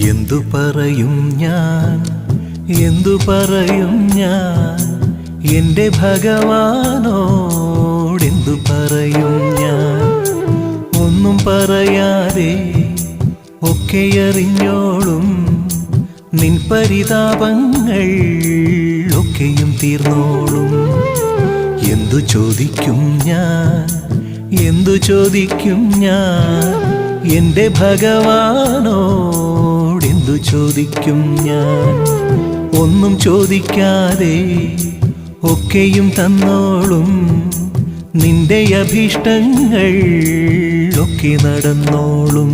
എന്തു പറയും ഞാൻ, എന്തു പറയും ഞാൻ, എൻ്റെ ഭഗവാനോടെന്തു പറയും ഞാൻ. ഒന്നും പറയാതെ ഒക്കെയറിഞ്ഞോളും നിൻ പരിതാപങ്ങൾ ഒക്കെയും തീർന്നോളും. എന്തു ചോദിക്കും ഞാൻ, എന്തു ചോദിക്കും ഞാൻ, എൻ്റെ ഭഗവാനോടെന്തു ചോദിക്കും ഞാൻ. ഒന്നും ചോദിക്കാതെ ഒക്കെയും തന്നോളും നിന്റെ അഭീഷ്ടങ്ങൾ ഒക്കെ നടന്നോളും.